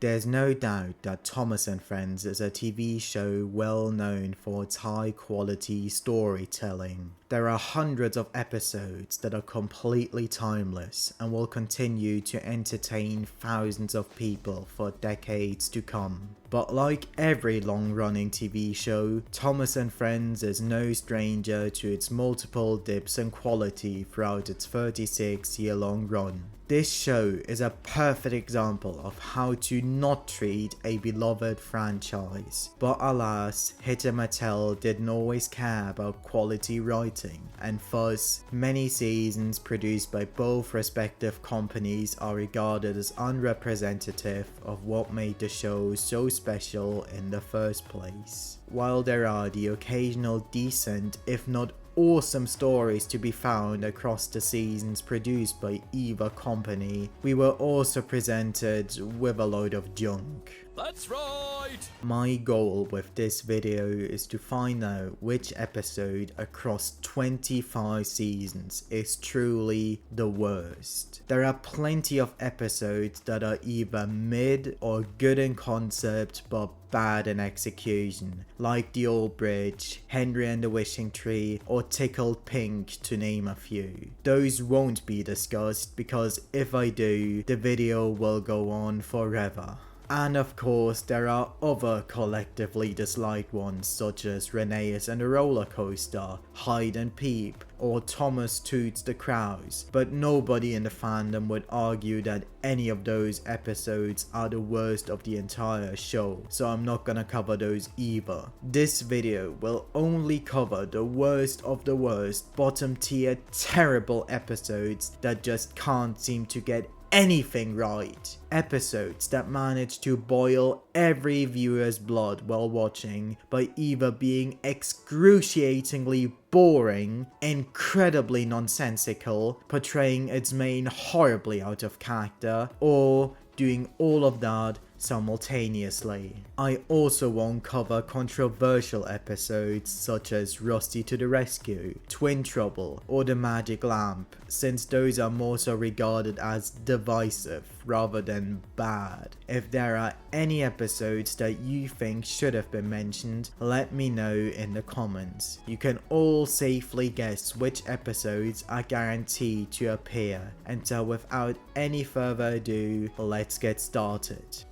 There's no doubt that Thomas and Friends is a TV show well known for its high quality storytelling. There are hundreds of episodes that are completely timeless and will continue to entertain thousands of people for decades to come. But like every long-running TV show, Thomas and Friends is no stranger to its multiple dips in quality throughout its 36-year-long run. This show is a perfect example of how to not treat a beloved franchise. But alas, Hitter Mattel didn't always care about quality writing, and thus, many seasons produced by both respective companies are regarded as unrepresentative of what made the show so special in the first place. While there are the occasional decent, if not awesome stories to be found across the seasons produced by either company, we were also presented with a load of junk. That's right! My goal with this video is to find out which episode across 25 seasons is truly the worst. There are plenty of episodes that are either mid or good in concept but bad in execution, like The Old Bridge, Henry and the Wishing Tree, or Tickled Pink, to name a few. Those won't be discussed because if I do, the video will go on forever. And of course, there are other collectively disliked ones such as Renee's and the Roller Coaster, Hide and Peep, or Thomas Toots the Crows, but nobody in the fandom would argue that any of those episodes are the worst of the entire show, so I'm not gonna cover those either. This video will only cover the worst of the worst, bottom tier terrible episodes that just can't seem to get anything right. Episodes that manage to boil every viewer's blood while watching by either being excruciatingly boring, incredibly nonsensical, portraying its main horribly out of character, or doing all of that simultaneously. I also won't cover controversial episodes such as Rusty to the Rescue, Twin Trouble, or The Magic Lamp, since those are more so regarded as divisive rather than bad. If there are any episodes that you think should have been mentioned, let me know in the comments. You can all safely guess which episodes are guaranteed to appear, and so without any further ado, let's get started.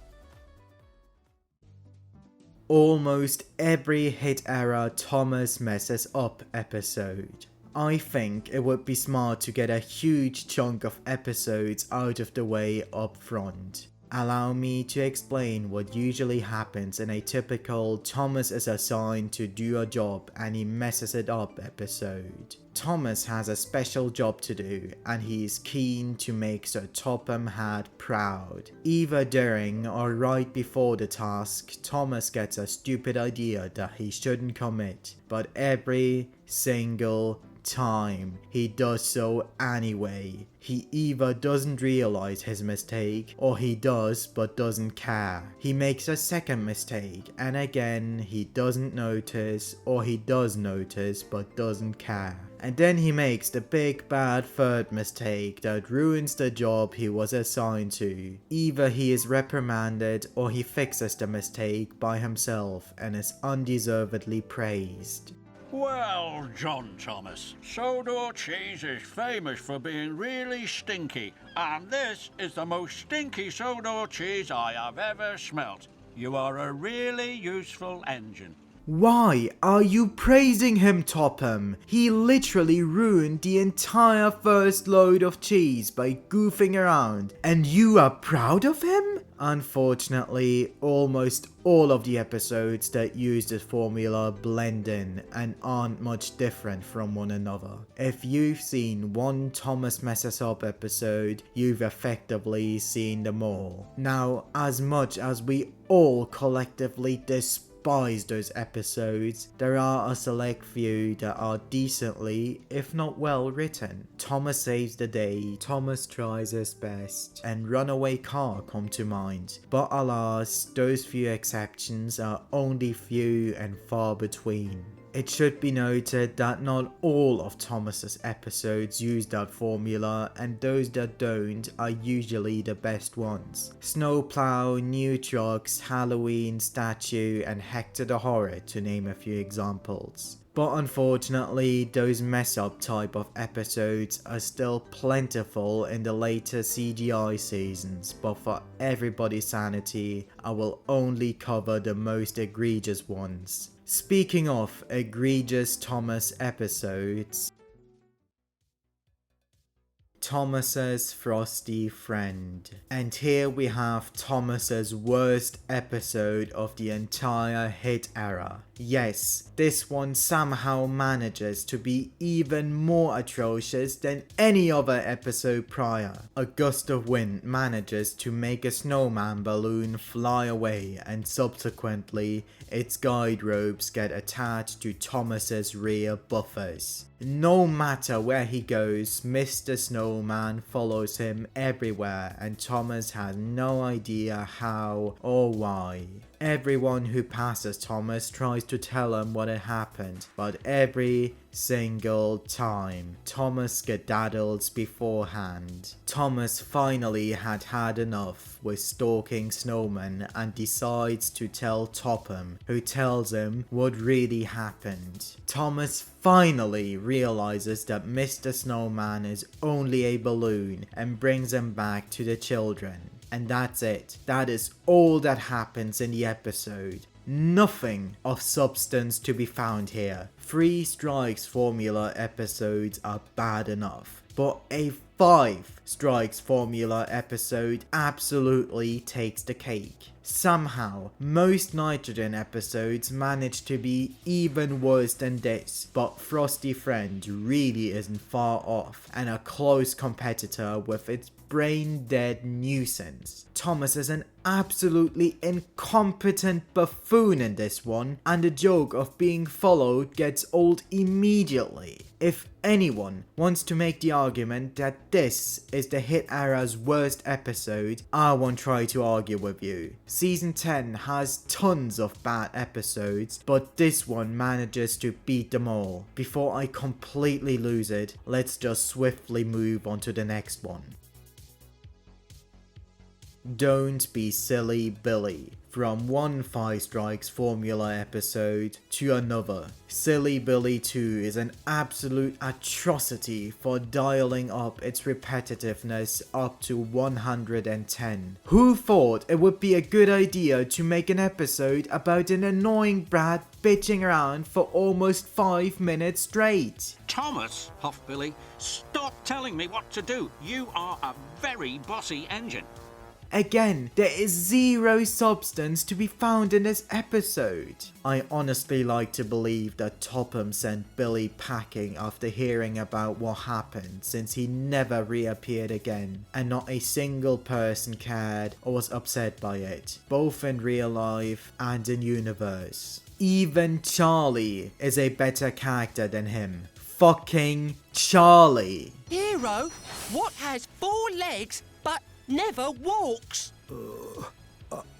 Almost every hit era Thomas messes up episode. I think it would be smart to get a huge chunk of episodes out of the way up front. Allow me to explain what usually happens in a typical Thomas is assigned to do a job and he messes it up episode. Thomas has a special job to do and he is keen to make Sir Topham Hatt proud. Either during or right before the task, Thomas gets a stupid idea that he shouldn't commit, but every single time he does so anyway. He either doesn't realize his mistake, or he does but doesn't care. He makes a second mistake, and again he doesn't notice, or he does notice but doesn't care. And then he makes the big bad third mistake that ruins the job he was assigned to. Either he is reprimanded or he fixes the mistake by himself and is undeservedly praised. Well, John Thomas, Sodor cheese is famous for being really stinky, and this is the most stinky Sodor cheese I have ever smelt. You are a really useful engine. Why are you praising him, Topham? He literally ruined the entire first load of cheese by goofing around, and you are proud of him? Unfortunately, almost all of the episodes that use this formula blend in and aren't much different from one another. If you've seen one Thomas Messes Up episode, you've effectively seen them all. Now, as much as we all collectively despise those episodes, there are a select few that are decently, if not well written. Thomas Saves the Day, Thomas Tries His Best, and Runaway Car come to mind. But alas, those few exceptions are only few and far between. It should be noted that not all of Thomas's episodes use that formula, and those that don't are usually the best ones. Snowplow, New Trucks, Halloween, Statue, and Hector the Horror, to name a few examples. But unfortunately, those mess up type of episodes are still plentiful in the later CGI seasons, but for everybody's sanity, I will only cover the most egregious ones. Speaking of egregious Thomas episodes, Thomas's frosty friend. And here we have Thomas's worst episode of the entire hit era. Yes, this one somehow manages to be even more atrocious than any other episode prior. A gust of wind manages to make a snowman balloon fly away, and subsequently its guide ropes get attached to Thomas's rear buffers. No matter where he goes, Mr. Snowman follows him everywhere, and Thomas has no idea how or why. Everyone who passes Thomas tries to tell him what had happened, but every single time, Thomas skedaddles beforehand. Thomas finally had enough with stalking Snowman and decides to tell Topham, who tells him what really happened. Thomas finally realizes that Mr. Snowman is only a balloon and brings him back to the children. And that's it. That is all that happens in the episode. Nothing of substance to be found here. 3 strikes formula episodes are bad enough, but a 5 strikes formula episode absolutely takes the cake. Somehow, most nitrogen episodes manage to be even worse than this, but Frosty Friend really isn't far off, and a close competitor with its brain-dead nuisance. Thomas is an absolutely incompetent buffoon in this one, and the joke of being followed gets old immediately. If anyone wants to make the argument that this is the hit era's worst episode, I won't try to argue with you. Season 10 has tons of bad episodes, but this one manages to beat them all. Before I completely lose it, let's just swiftly move on to the next one. Don't Be Silly Billy. From one 5 strikes formula episode to another. Silly Billy 2 is an absolute atrocity for dialing up its repetitiveness up to 110. Who thought it would be a good idea to make an episode about an annoying brat bitching around for almost 5 minutes straight? Thomas, huffed Billy, stop telling me what to do. You are a very bossy engine. Again, there is zero substance to be found in this episode. I honestly like to believe that Topham sent Billy packing after hearing about what happened, since he never reappeared again, and not a single person cared or was upset by it, both in real life and in universe. Even Charlie is a better character than him. Fucking Charlie. Hero, what has 4 legs but never walks?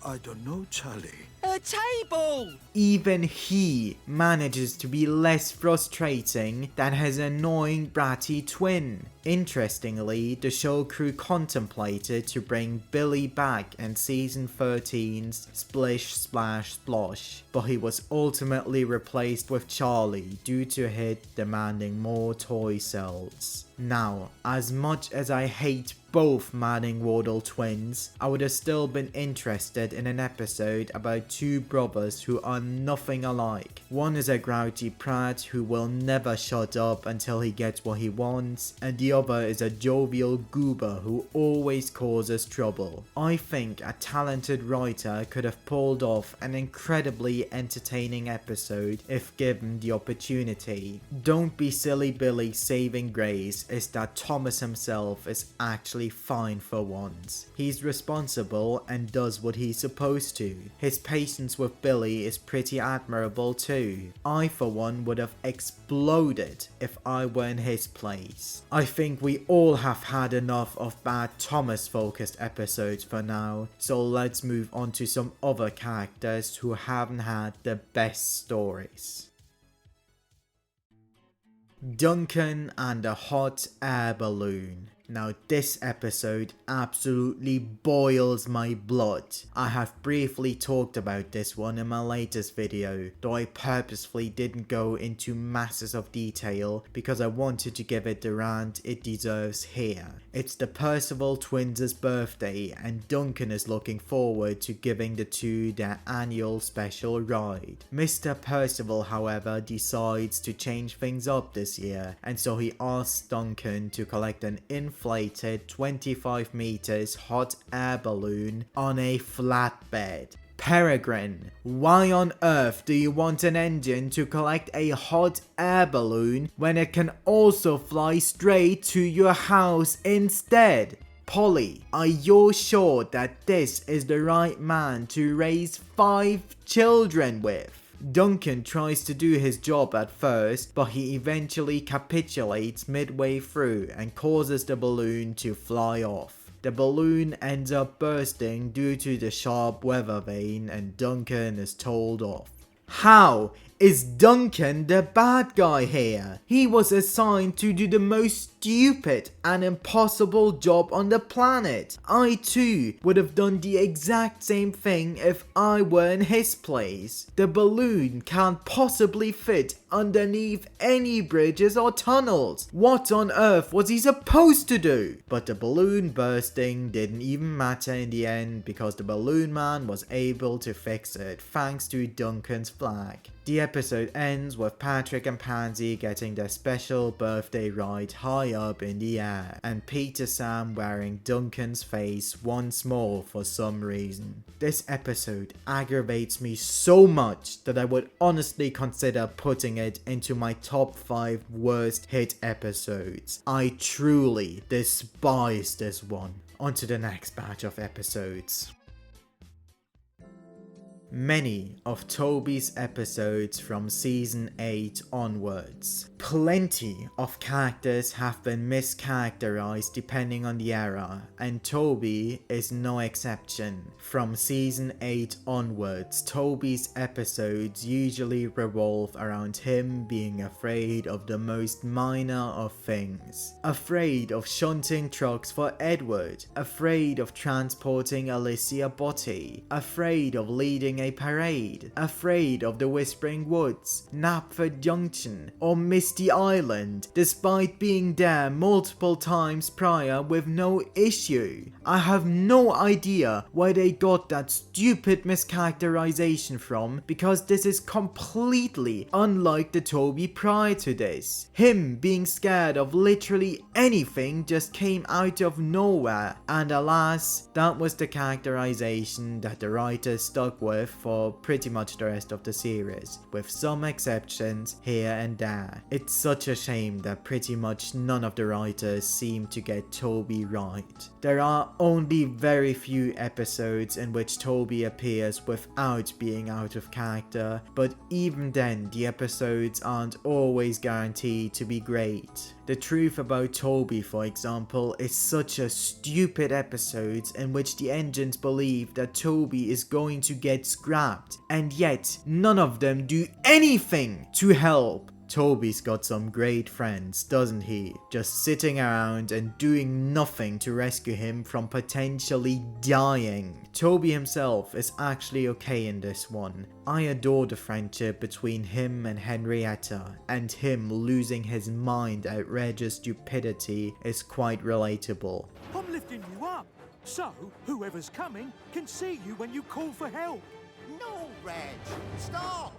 I don't know, Charlie. A table! Even he manages to be less frustrating than his annoying bratty twin. Interestingly, the show crew contemplated to bring Billy back in season 13's Splish Splash Splosh, but he was ultimately replaced with Charlie due to Hit demanding more toy cells. Now, as much as I hate both Manning Wardle twins, I would have still been interested in an episode about 2 brothers who are nothing alike. One is a grouchy prat who will never shut up until he gets what he wants, and the other is a jovial goober who always causes trouble. I think a talented writer could have pulled off an incredibly entertaining episode if given the opportunity. Don't Be Silly Billy's saving grace is that Thomas himself is actually fine for once. He's responsible and does what he's supposed to. His patience with Billy is pretty admirable too. I for one would have exploded if I were in his place. I think we all have had enough of bad Thomas focused episodes for now, so let's move on to some other characters who haven't had the best stories. Duncan and a hot air balloon. Now this episode absolutely boils my blood. I have briefly talked about this one in my latest video, though I purposefully didn't go into masses of detail because I wanted to give it the rant it deserves here. It's the Percival twins' birthday and Duncan is looking forward to giving the two their annual special ride. Mr. Percival, however, decides to change things up this year, and so he asks Duncan to collect an inflated 25 meters hot air balloon on a flatbed. Peregrine, why on earth do you want an engine to collect a hot air balloon when it can also fly straight to your house instead? Polly, are you sure that this is the right man to raise 5 children with? Duncan tries to do his job at first, but he eventually capitulates midway through and causes the balloon to fly off. The balloon ends up bursting due to the sharp weather vane and Duncan is told off. How is Duncan the bad guy here? He was assigned to do the most stupid and impossible job on the planet. I too would have done the exact same thing if I were in his place. The balloon can't possibly fit underneath any bridges or tunnels. What on earth was he supposed to do? But the balloon bursting didn't even matter in the end because the balloon man was able to fix it thanks to Duncan's flag. The episode ends with Patrick and Pansy getting their special birthday ride high up in the air, and Peter Sam wearing Duncan's face once more for some reason. This episode aggravates me so much that I would honestly consider putting it into my top 5 worst hit episodes. I truly despise this one. On to the next batch of episodes. Many of Toby's episodes from season 8 onwards. Plenty of characters have been mischaracterized depending on the era, and Toby is no exception. From season 8 onwards, Toby's episodes usually revolve around him being afraid of the most minor of things. Afraid of shunting trucks for Edward, afraid of transporting Alicia Botti, afraid of leading a parade, afraid of the Whispering Woods, Knapford Junction, or Misty Island, despite being there multiple times prior with no issue. I have no idea where they got that stupid mischaracterization from, because this is completely unlike the Toby prior to this. Him being scared of literally anything just came out of nowhere, and alas, that was the characterization that the writers stuck with for pretty much the rest of the series, with some exceptions here and there. It's such a shame that pretty much none of the writers seem to get Toby right. There are only very few episodes in which Toby appears without being out of character, but even then the episodes aren't always guaranteed to be great. The Truth About Toby, for example, is such a stupid episode in which the engines believe that Toby is going to get scrapped, and yet none of them do anything to help. Toby's got some great friends, doesn't he? Just sitting around and doing nothing to rescue him from potentially dying. Toby himself is actually okay in this one. I adore the friendship between him and Henrietta, and him losing his mind at Reg's stupidity is quite relatable. I'm lifting you up, so whoever's coming can see you when you call for help. No, Reg, stop!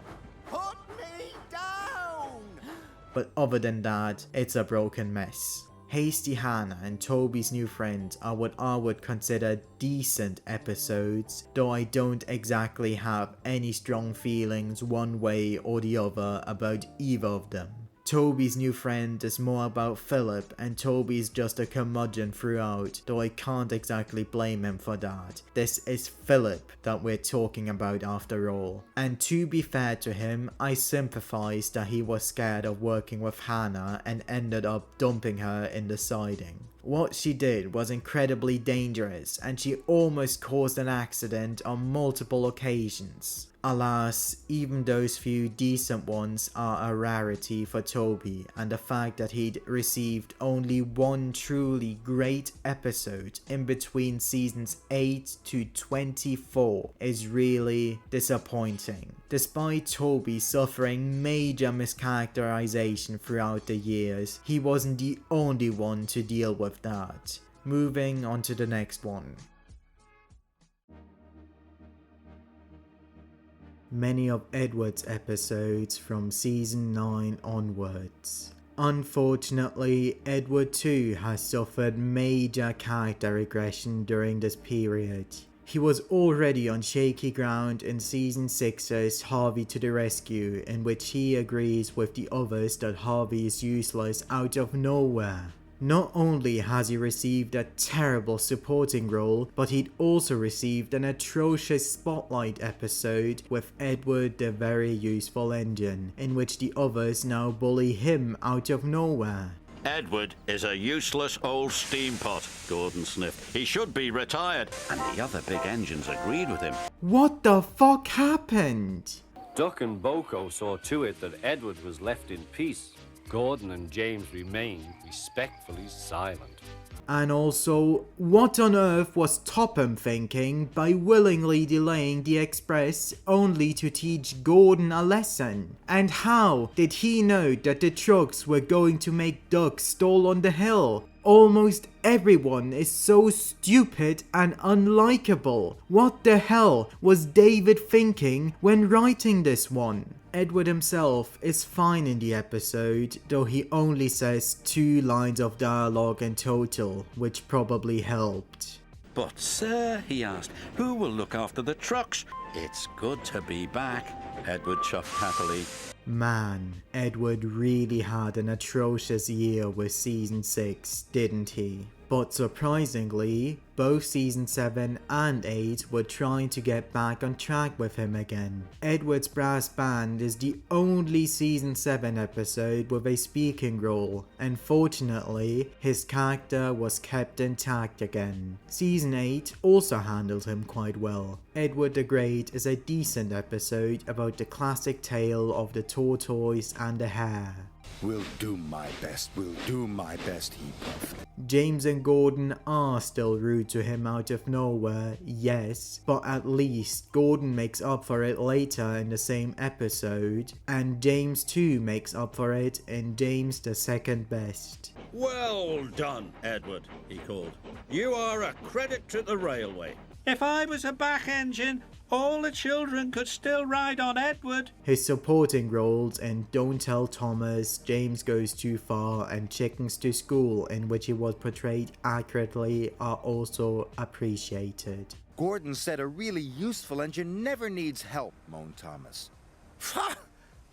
Put me down! But other than that, it's a broken mess. Hasty Hannah and Toby's new friend are what I would consider decent episodes, though I don't exactly have any strong feelings one way or the other about either of them. Toby's new friend is more about Philip, and Toby's just a curmudgeon throughout, though I can't exactly blame him for that. This is Philip that we're talking about after all. And to be fair to him, I sympathize that he was scared of working with Hannah and ended up dumping her in the siding. What she did was incredibly dangerous, and she almost caused an accident on multiple occasions. Alas, even those few decent ones are a rarity for Toby, and the fact that he'd received only one truly great episode in between seasons 8 to 24 is really disappointing. Despite Toby suffering major mischaracterization throughout the years, he wasn't the only one to deal with that. Moving on to the next one. Many of Edward's episodes from season 9 onwards. Unfortunately, Edward too has suffered major character regression during this period. He was already on shaky ground in season 6's Harvey to the Rescue, in which he agrees with the others that Harvey is useless out of nowhere. Not only has he received a terrible supporting role, but he'd also received an atrocious spotlight episode with Edward the Very Useful Engine, in which the others now bully him out of nowhere. Edward is a useless old steampot, Gordon sniffed. He should be retired, and the other big engines agreed with him. What the fuck happened? Duck and Boko saw to it that Edward was left in peace. Gordon and James remained respectfully silent. And also, what on earth was Topham thinking by willingly delaying the express only to teach Gordon a lesson? And how did he know that the trucks were going to make Duck stall on the hill? Almost everyone is so stupid and unlikable. What the hell was David thinking when writing this one? Edward himself is fine in the episode, though he only says 2 lines of dialogue in total, which probably helped. But sir, he asked, who will look after the trucks? It's good to be back, Edward chuffed happily. Man, Edward really had an atrocious year with season 6, didn't he? But surprisingly, both season 7 and 8 were trying to get back on track with him again. Edward's brass band is the only season 7 episode with a speaking role, and fortunately, his character was kept intact again. Season 8 also handled him quite well. Edward the Great is a decent episode about the classic tale of the tortoise and the hare. We'll do my best, he puffed. James and Gordon are still rude to him out of nowhere, yes, but at least Gordon makes up for it later in the same episode, and James too makes up for it in James the Second Best. Well done, Edward, he called. You are a credit to the railway. If I was a back engine, all the children could still ride on Edward. His supporting roles in Don't Tell Thomas, James Goes Too Far, and Chickens to School, in which he was portrayed accurately, are also appreciated. Gordon said a really useful engine never needs help, moaned Thomas. Ha!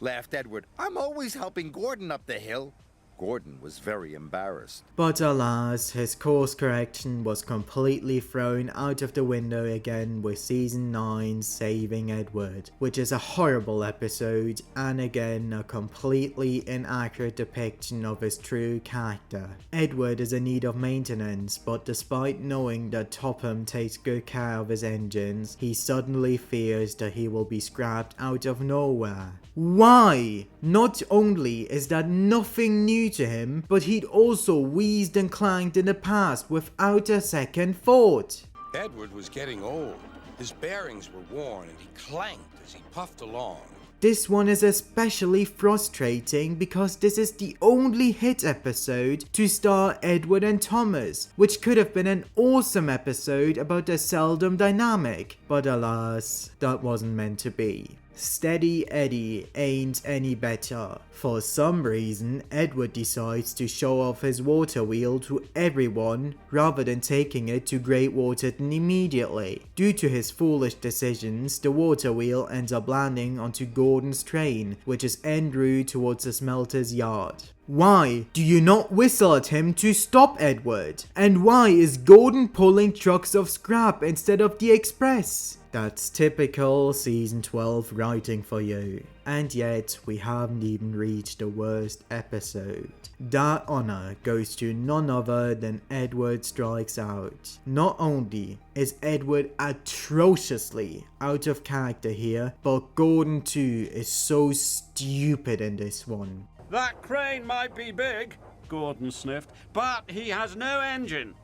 Laughed Edward. I'm always helping Gordon up the hill. Gordon was very embarrassed. But alas, his course correction was completely thrown out of the window again with season 9 Saving Edward, which is a horrible episode and again a completely inaccurate depiction of his true character. Edward is in need of maintenance, but despite knowing that Topham takes good care of his engines, he suddenly fears that he will be scrapped out of nowhere. Why? Not only is that nothing new to him, but he'd also wheezed and clanged in the past without a second thought. Edward was getting old. His bearings were worn and he clanked as he puffed along. This one is especially frustrating because this is the only hit episode to star Edward and Thomas, which could have been an awesome episode about the Seldom dynamic, but alas, that wasn't meant to be. Steady Eddie ain't any better. For some reason, Edward decides to show off his water wheel to everyone rather than taking it to Great Waterton immediately. Due to his foolish decisions, the water wheel ends up landing onto Gordon's train, which is en route towards the smelter's yard. Why do you not whistle at him to stop Edward? And why is Gordon pulling trucks of scrap instead of the express? That's typical season 12 writing for you. And yet, we haven't even reached the worst episode. That honor goes to none other than Edward Strikes Out. Not only is Edward atrociously out of character here, but Gordon too is so stupid in this one. That crane might be big, Gordon sniffed, but he has no engine.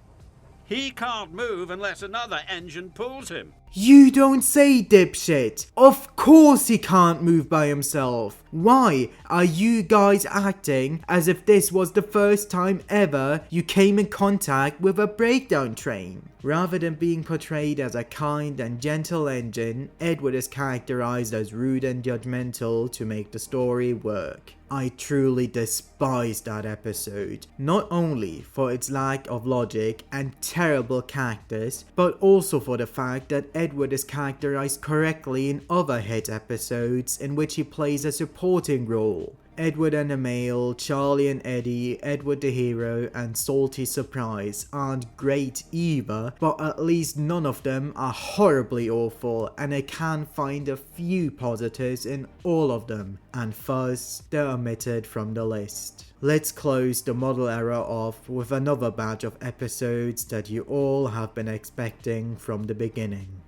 He can't move unless another engine pulls him. You don't say, dipshit! Of course he can't move by himself! Why are you guys acting as if this was the first time ever you came in contact with a breakdown train? Rather than being portrayed as a kind and gentle engine, Edward is characterized as rude and judgmental to make the story work. I truly despise that episode, not only for its lack of logic and terrible characters, but also for the fact that Edward is characterized correctly in other hit episodes in which he plays a supporting role. Edward and Emil, Charlie and Eddie, Edward the Hero, and Salty Surprise aren't great either, but at least none of them are horribly awful, and I can find a few positives in all of them, and thus they're omitted from the list. Let's close the model era off with another batch of episodes that you all have been expecting from the beginning.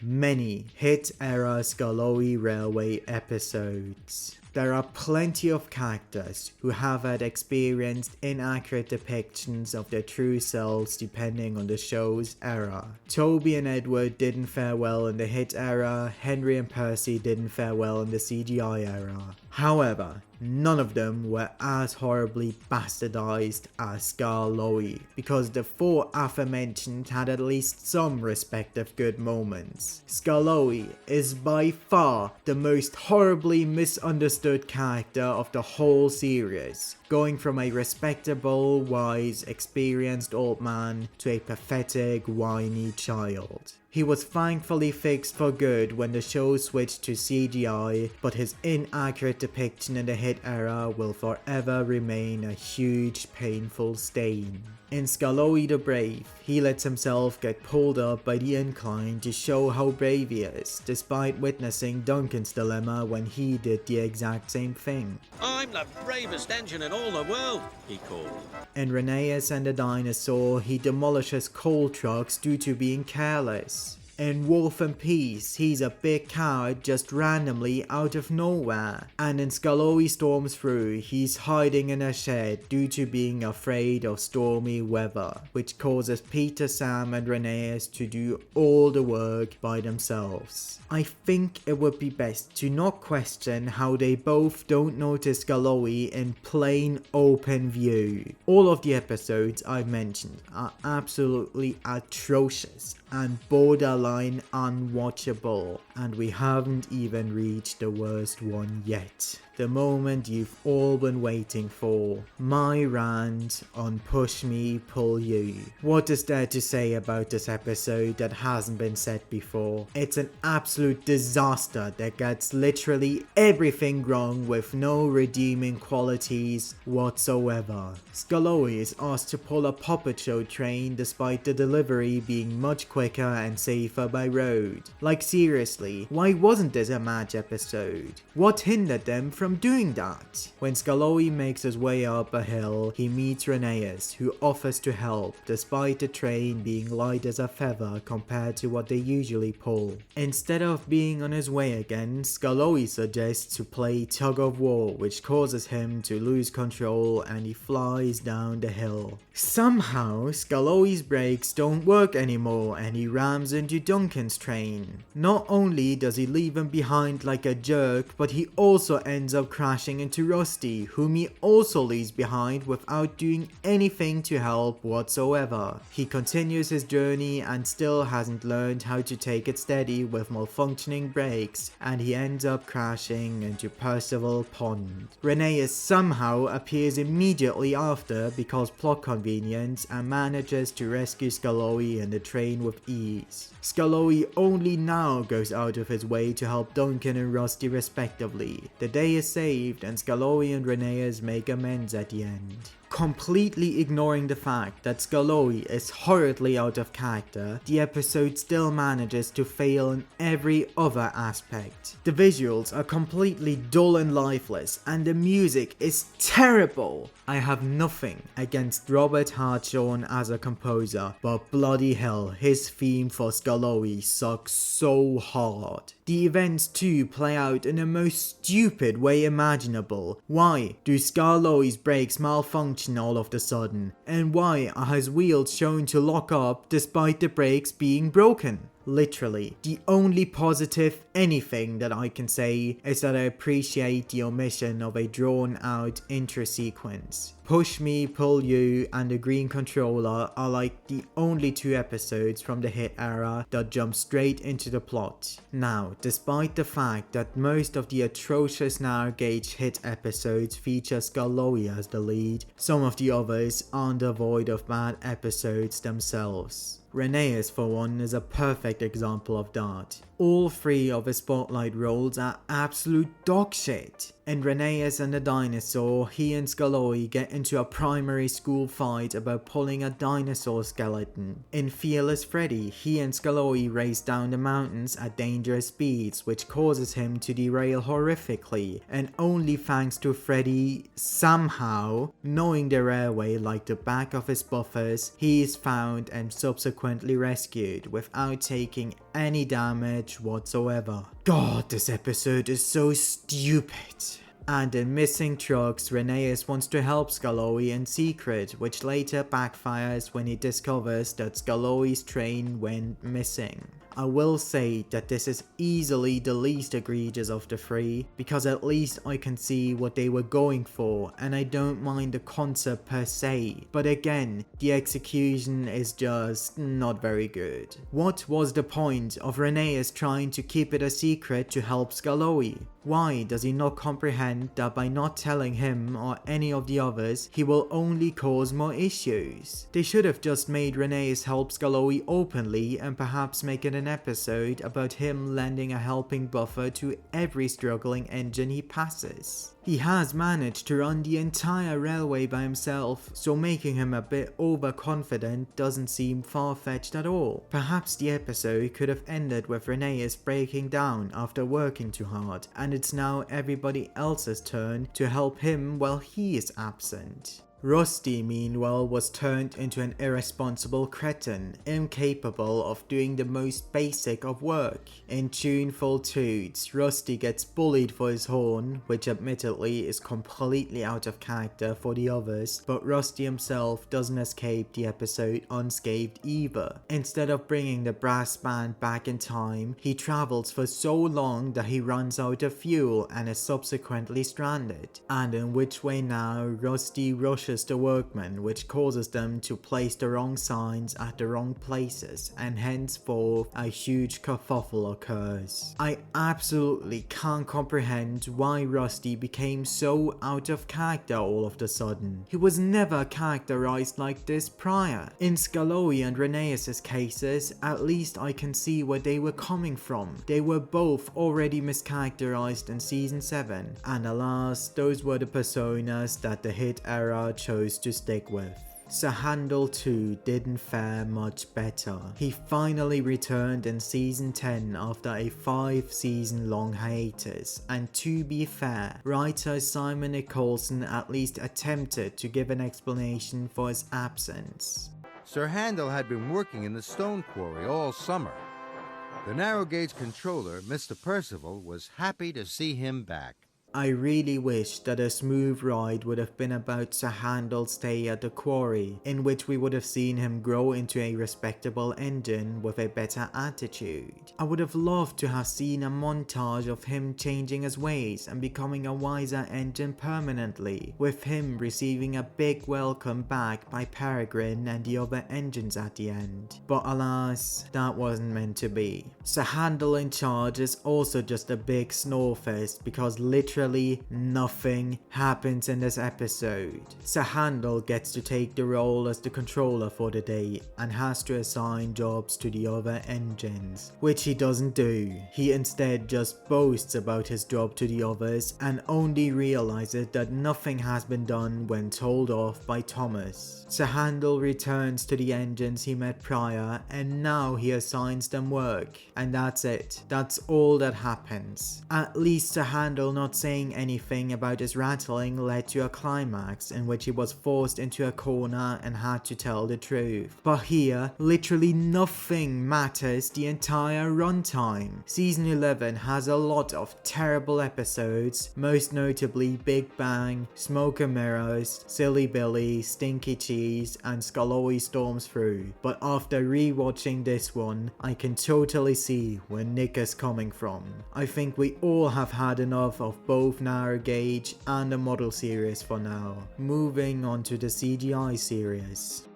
Many hit-era Skarloey Railway episodes. There are plenty of characters who have had experienced inaccurate depictions of their true selves depending on the show's era. Toby and Edward didn't fare well in the hit era, Henry and Percy didn't fare well in the CGI era. However, none of them were as horribly bastardized as Skarloey, because the four aforementioned had at least some respective good moments. Skarloey is by far the most horribly misunderstood character of the whole series, going from a respectable, wise, experienced old man to a pathetic, whiny child. He was thankfully fixed for good when the show switched to CGI, but his inaccurate depiction in the hit era will forever remain a huge, painful stain. In Skarloey the Brave, he lets himself get pulled up by the incline to show how brave he is, despite witnessing Duncan's dilemma when he did the exact same thing. I'm the bravest engine in all the world, he called. In Rheneas and the Dinosaur, he demolishes coal trucks due to being careless. In Wolf and Peace, he's a big coward just randomly out of nowhere. And in Skarloey Storms Through, he's hiding in a shed due to being afraid of stormy weather, which causes Peter, Sam and Rheneas to do all the work by themselves. I think it would be best to not question how they both don't notice Skarloey in plain open view. All of the episodes I've mentioned are absolutely atrocious and borderline unwatchable, and we haven't even reached the worst one yet. The moment you've all been waiting for. My rant on Push Me, Pull You. What is there to say about this episode that hasn't been said before? It's an absolute disaster that gets literally everything wrong with no redeeming qualities whatsoever. Skarloey is asked to pull a puppet show train despite the delivery being much quicker and safer by road. Like seriously, why wasn't this a match episode? What hindered them from doing that? When Skarloey makes his way up a hill, he meets Rheneas, who offers to help despite the train being light as a feather compared to what they usually pull. Instead of being on his way again, Skarloey suggests to play tug of war, which causes him to lose control and he flies down the hill. Somehow, Skarloey's brakes don't work anymore and he rams into Duncan's train. Not only does he leave him behind like a jerk, but he also ends up crashing into Rusty, whom he also leaves behind without doing anything to help whatsoever. He continues his journey and still hasn't learned how to take it steady with malfunctioning brakes, and he ends up crashing into Percival Pond. Rheneas somehow appears immediately after because plot convenience and manages to rescue Skarloey in the train with ease. Skarloey only now goes out of his way to help Duncan and Rusty respectively. The day is saved and Skarloey and Rheneas make amends at the end. Completely ignoring the fact that Skallowy is horridly out of character, the episode still manages to fail in every other aspect. The visuals are completely dull and lifeless, and the music is terrible. I have nothing against Robert Hartshorne as a composer, but bloody hell, his theme for Skallowy sucks so hard. The events too play out in the most stupid way imaginable. Why do Skallowy's brakes malfunction all of a sudden? And why are his wheels shown to lock up despite the brakes being broken? Literally, the only positive anything that I can say is that I appreciate the omission of a drawn out intro sequence. Push Me, Pull You and the Green Controller are like the only two episodes from the hit era that jump straight into the plot. Now, despite the fact that most of the atrocious narrow gauge hit episodes feature Skallowy as the lead, some of the others aren't devoid of bad episodes themselves. Rheneas, for one, is a perfect example of that. All three of his spotlight roles are absolute dog shit. In Rheneas and the Dinosaur, he and Skallowy get into a primary school fight about pulling a dinosaur skeleton. In Fearless Freddy, he and Skallowy race down the mountains at dangerous speeds, which causes him to derail horrifically, and only thanks to Freddy somehow knowing the railway like the back of his buffers, he is found and subsequently rescued without taking any damage whatsoever. God, this episode is so stupid. And in Missing Trucks, Rheneas wants to help Skallowy in secret, which later backfires when he discovers that Skallowy's train went missing. I will say that this is easily the least egregious of the three, because at least I can see what they were going for and I don't mind the concept per se, but again, the execution is just not very good. What was the point of Rheneas trying to keep it a secret to help Skallowy? Why does he not comprehend that by not telling him or any of the others, he will only cause more issues? They should have just made Rheneas help Skallowy openly and perhaps make it an episode about him lending a helping buffer to every struggling engine he passes. He has managed to run the entire railway by himself, so making him a bit overconfident doesn't seem far-fetched at all. Perhaps the episode could have ended with Rheneas breaking down after working too hard, and it's now everybody else's turn to help him while he is absent. Rusty, meanwhile, was turned into an irresponsible cretin, incapable of doing the most basic of work. In Tuneful Toots, Rusty gets bullied for his horn, which admittedly is completely out of character for the others, but Rusty himself doesn't escape the episode unscathed either. Instead of bringing the brass band back in time, he travels for so long that he runs out of fuel and is subsequently stranded. And in which way now, Rusty rushes the workmen, which causes them to place the wrong signs at the wrong places, and henceforth a huge kerfuffle occurs. I absolutely can't comprehend why Rusty became so out of character all of a sudden. He was never characterized like this prior. In Skallowy and Rheneas' cases, at least I can see where they were coming from. They were both already mischaracterized in season 7, and alas, those were the personas that the hit era chose to stick with. Sahandel too didn't fare much better. He finally returned in season 10 after a 5-season long hiatus, and to be fair, writer Simon Nicholson at least attempted to give an explanation for his absence. Sir Handel had been working in the stone quarry all summer. The narrow gauge controller, Mr. Percival, was happy to see him back. I really wish that a smooth ride would have been about Sir Handel's stay at the quarry, in which we would have seen him grow into a respectable engine with a better attitude. I would have loved to have seen a montage of him changing his ways and becoming a wiser engine permanently, with him receiving a big welcome back by Peregrine and the other engines at the end. But alas, that wasn't meant to be. Sir Handel in charge is also just a big snorefest, because literally literally nothing happens in this episode. Sahandel gets to take the role as the controller for the day and has to assign jobs to the other engines, which he doesn't do. He instead just boasts about his job to the others and only realizes that nothing has been done when told off by Thomas. Sahandel returns to the engines he met prior and now he assigns them work. And that's it. That's all that happens. At least Sahandel not saying anything about his rattling led to a climax in which he was forced into a corner and had to tell the truth. But here, literally nothing matters the entire runtime. Season 11 has a lot of terrible episodes, most notably Big Bang, Smoke and Mirrors, Silly Billy, Stinky Cheese, and Skallowy Storms Through. But after rewatching this one, I can totally see where Nick is coming from. I think we all have had enough of both Narrow Gauge and the model series for now. Moving on to the CGI series.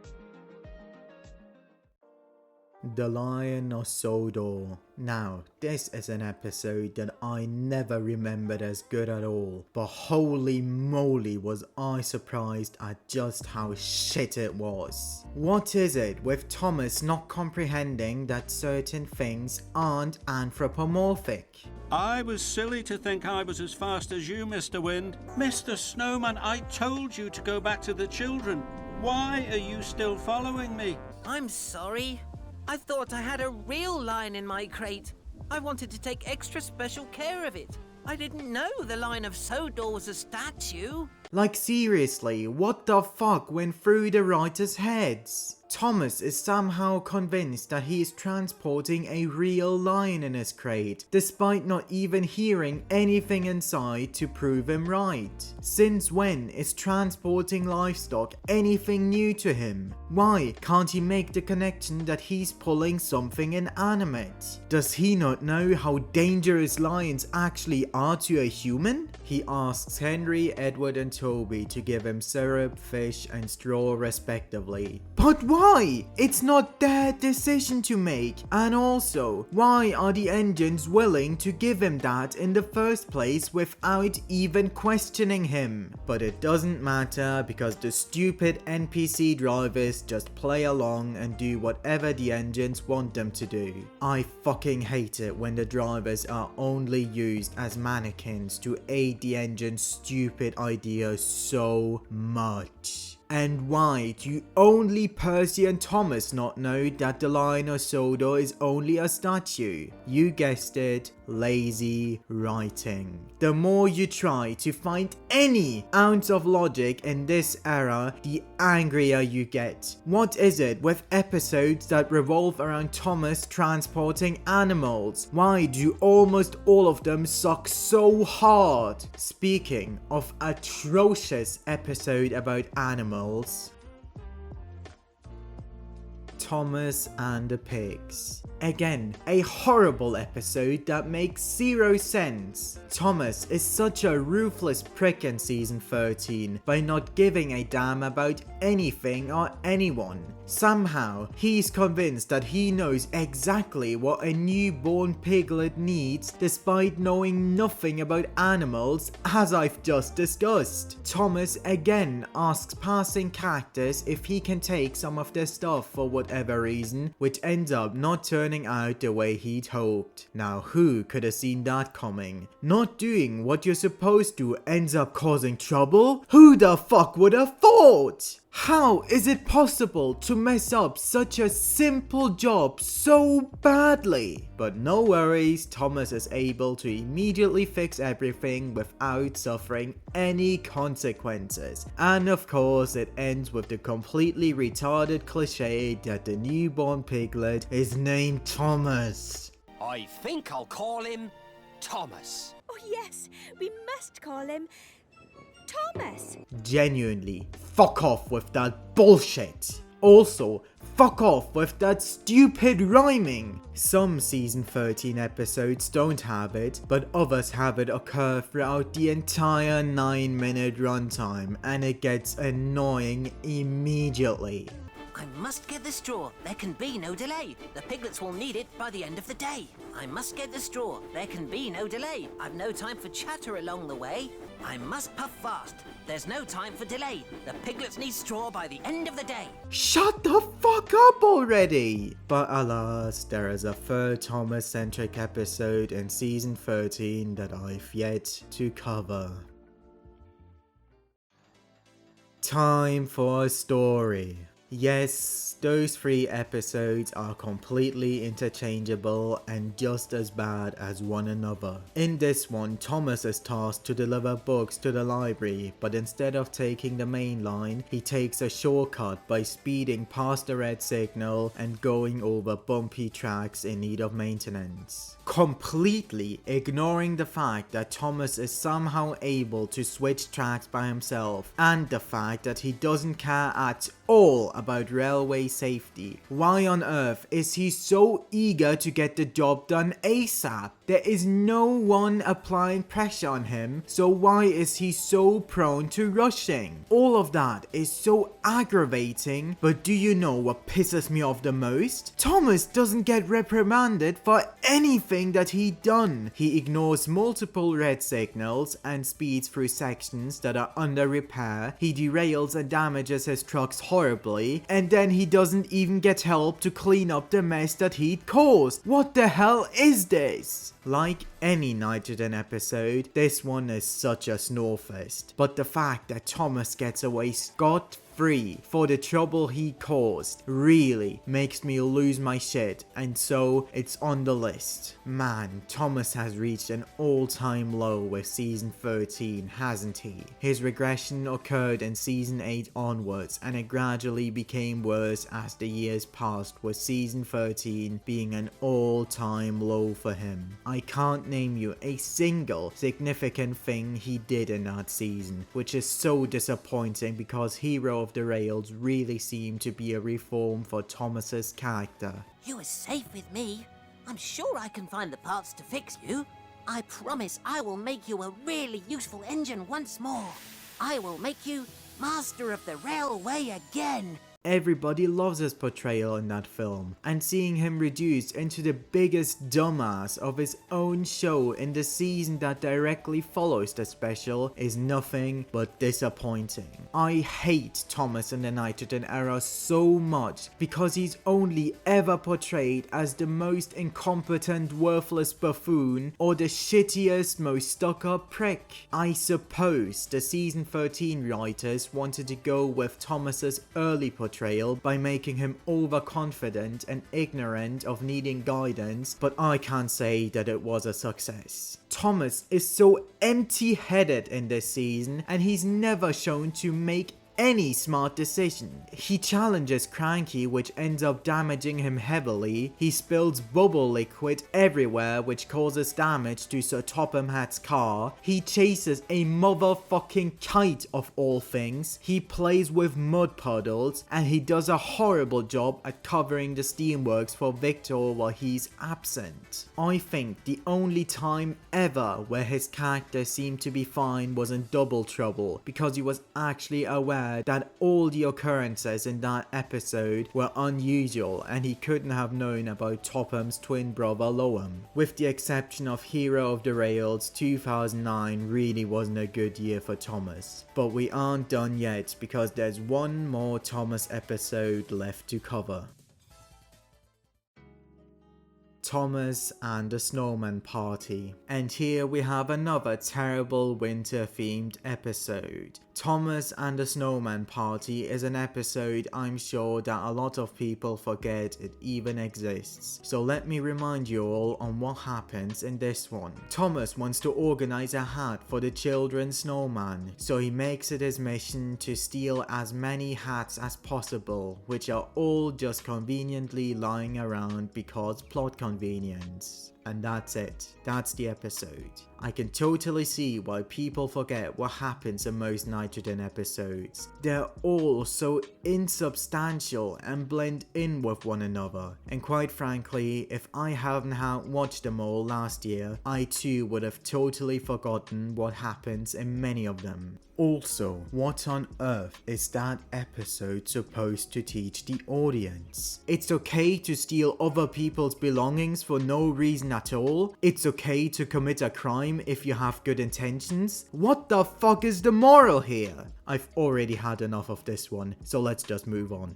The Lion of Sodor. Now, this is an episode that I never remembered as good at all, but holy moly was I surprised at just how shit it was. What is it with Thomas not comprehending that certain things aren't anthropomorphic? I was silly to think I was as fast as you, Mr. Wind. Mr. Snowman, I told you to go back to the children. Why are you still following me? I'm sorry. I thought I had a real lion in my crate. I wanted to take extra special care of it. I didn't know the Lion of Sodor was a statue. Like seriously, what the fuck went through the writers' heads? Thomas is somehow convinced that he is transporting a real lion in his crate, despite not even hearing anything inside to prove him right. Since when is transporting livestock anything new to him? Why can't he make the connection that he's pulling something inanimate? Does he not know how dangerous lions actually are to a human? He asks Henry, Edward and Toby to give him syrup, fish and straw respectively. But why? It's not their decision to make. And also, why are the engines willing to give him that in the first place without even questioning him? But it doesn't matter because the stupid NPC drivers just play along and do whatever the engines want them to do. I fucking hate it when the drivers are only used as mannequins to aid the engine's stupid ideas so much. And why do only Percy and Thomas not know that the Lion of Sodor is only a statue? You guessed it, lazy writing. The more you try to find any ounce of logic in this era, the angrier you get. What is it with episodes that revolve around Thomas transporting animals? Why do almost all of them suck so hard? Speaking of atrocious episode about animals, Thomas and the Pigs. Again, a horrible episode that makes zero sense. Thomas is such a ruthless prick in season 13 by not giving a damn about anything or anyone. Somehow, he's convinced that he knows exactly what a newborn piglet needs despite knowing nothing about animals, as I've just discussed. Thomas again asks passing characters if he can take some of their stuff for whatever reason, which ends up not turning out the way he'd hoped. Now who could have seen that coming? Not doing what you're supposed to ends up causing trouble? Who the fuck would have thought? How is it possible to mess up such a simple job so badly? But no worries, Thomas is able to immediately fix everything without suffering any consequences. And of course, it ends with the completely retarded cliche that the newborn piglet is named Thomas. I think I'll call him Thomas. Oh yes, we must call him Thomas. Genuinely, fuck off with that bullshit. Also, fuck off with that stupid rhyming. Some season 13 episodes don't have it, but others have it occur throughout the entire 9-minute runtime, and it gets annoying immediately. I must get the straw. There can be no delay. The piglets will need it by the end of the day. I must get the straw. There can be no delay. I've no time for chatter along the way. I must puff fast. There's no time for delay. The piglets need straw by the end of the day. Shut the fuck up already! But alas, there is a third Thomas-centric episode in season 13 that I've yet to cover. Time for a story. Yes, those 3 episodes are completely interchangeable and just as bad as one another. In this one, Thomas is tasked to deliver books to the library, but instead of taking the main line, he takes a shortcut by speeding past the red signal and going over bumpy tracks in need of maintenance. Completely ignoring the fact that Thomas is somehow able to switch tracks by himself, and the fact that he doesn't care at all about railway safety. Why on earth is he so eager to get the job done ASAP? There is no one applying pressure on him, so why is he so prone to rushing? All of that is so aggravating, but do you know what pisses me off the most? Thomas doesn't get reprimanded for anything that he done. He ignores multiple red signals and speeds through sections that are under repair. He derails and damages his trucks horribly, and then he doesn't even get help to clean up the mess that he'd caused. What the hell is this? Like any Nitrogen episode, this one is such a snorefest, but the fact that Thomas gets away scot-free for the trouble he caused really makes me lose my shit, and so it's on the list. Man, Thomas has reached an all-time low with season 13, hasn't he? His regression occurred in season 8 onwards, and it gradually became worse as the years passed, with season 13 being an all-time low for him. I can't name you a single significant thing he did in that season, which is so disappointing because Hero of the Rails really seemed to be a reform for Thomas's character. You are safe with me. I'm sure I can find the parts to fix you. I promise I will make you a really useful engine once more. I will make you master of the railway again. Everybody loves his portrayal in that film, and seeing him reduced into the biggest dumbass of his own show in the season that directly follows the special is nothing but disappointing. I hate Thomas in the Nitrogen era so much because he's only ever portrayed as the most incompetent, worthless buffoon or the shittiest, most stuck-up prick. I suppose the season 13 writers wanted to go with Thomas's early portrayal by making him overconfident and ignorant of needing guidance, but I can't say that it was a success. Thomas is so empty-headed in this season, and he's never shown to make any smart decision. He challenges Cranky, which ends up damaging him heavily. He spills bubble liquid everywhere, which causes damage to Sir Topham Hatt's car. He chases a motherfucking kite of all things. He plays with mud puddles, and he does a horrible job at covering the steamworks for Victor while he's absent. I think the only time ever where his character seemed to be fine was in Double Trouble, because he was actually aware that all the occurrences in that episode were unusual and he couldn't have known about Topham's twin brother Loam. With the exception of Hero of the Rails, 2009 really wasn't a good year for Thomas. But we aren't done yet because there's one more Thomas episode left to cover. Thomas and the Snowman Party. And here we have another terrible winter themed episode. Thomas and the Snowman Party is an episode I'm sure that a lot of people forget it even exists. So let me remind you all on what happens in this one. Thomas wants to organize a hat for the children's snowman, so he makes it his mission to steal as many hats as possible, which are all just conveniently lying around because plot convenience. And that's it. That's the episode. I can totally see why people forget what happens in most Nitrogen episodes. They're all so insubstantial and blend in with one another. And quite frankly, if I hadn't watched them all last year, I too would have totally forgotten what happens in many of them. Also, what on earth is that episode supposed to teach the audience? It's okay to steal other people's belongings for no reason at all? It's okay to commit a crime if you have good intentions? What the fuck is the moral here? I've already had enough of this one, so let's just move on.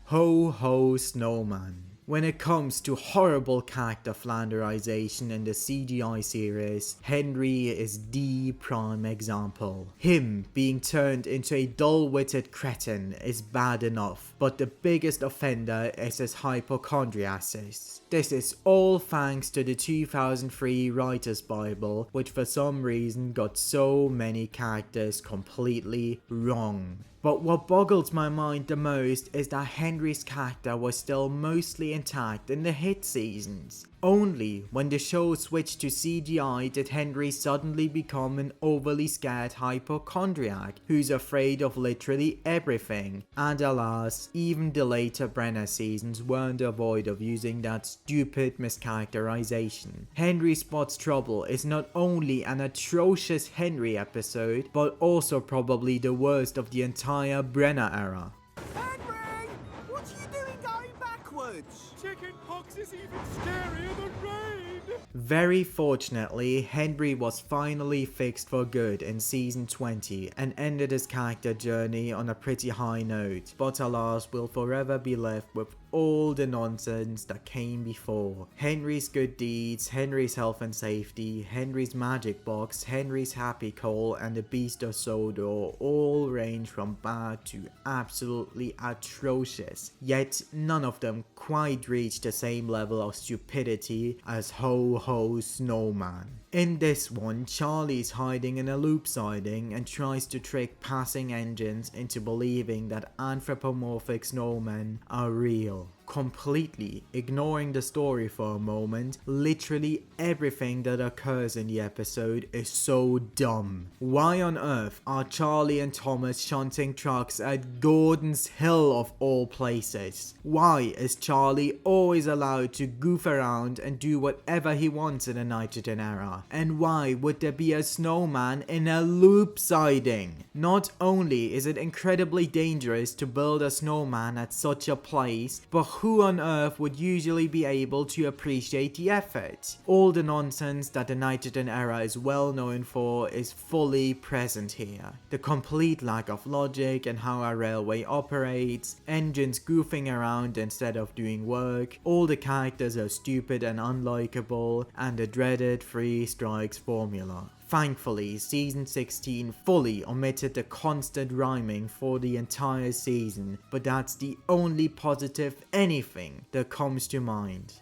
Ho ho snowman. When it comes to horrible character flanderization in the CGI series, Henry is the prime example. Him being turned into a dull-witted cretin is bad enough, but the biggest offender is his hypochondriasis. This is all thanks to the 2003 Writer's Bible, which for some reason got so many characters completely wrong. But what boggles my mind the most is that Henry's character was still mostly intact in the hit seasons. Only when the show switched to CGI did Henry suddenly become an overly scared hypochondriac who's afraid of literally everything. And alas, even the later Brenner seasons weren't devoid of using that stupid mischaracterization. Henry Spots Trouble is not only an atrocious Henry episode, but also probably the worst of the entire Brenner era. Henry! What are you doing going backwards? Chicken pox is even scarier than rain! Very fortunately, Henry was finally fixed for good in season 20 and ended his character journey on a pretty high note, but alas will forever be left with all the nonsense that came before. Henry's good deeds, Henry's health and safety, Henry's magic box, Henry's happy coal, and the beast of Sodor all range from bad to absolutely atrocious, yet none of them quite reach the same level of stupidity as Ho Ho Snowman. In this one, Charlie's hiding in a loop siding and tries to trick passing engines into believing that anthropomorphic snowmen are real. Completely ignoring the story for a moment, literally everything that occurs in the episode is so dumb. Why on earth are Charlie and Thomas shunting trucks at Gordon's Hill of all places? Why is Charlie always allowed to goof around and do whatever he wants in the nitrogen era? And why would there be a snowman in a loop siding? Not only is it incredibly dangerous to build a snowman at such a place, but who on earth would usually be able to appreciate the effort? All the nonsense that the nitrogen era is well known for is fully present here. The complete lack of logic and how a railway operates, engines goofing around instead of doing work, all the characters are stupid and unlikable, and the dreaded 3 strikes formula. Thankfully, season 16 fully omitted the constant rhyming for the entire season, but that's the only positive anything that comes to mind.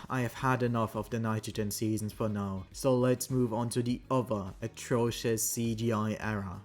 I have had enough of the nitrogen seasons for now, so let's move on to the other atrocious CGI era.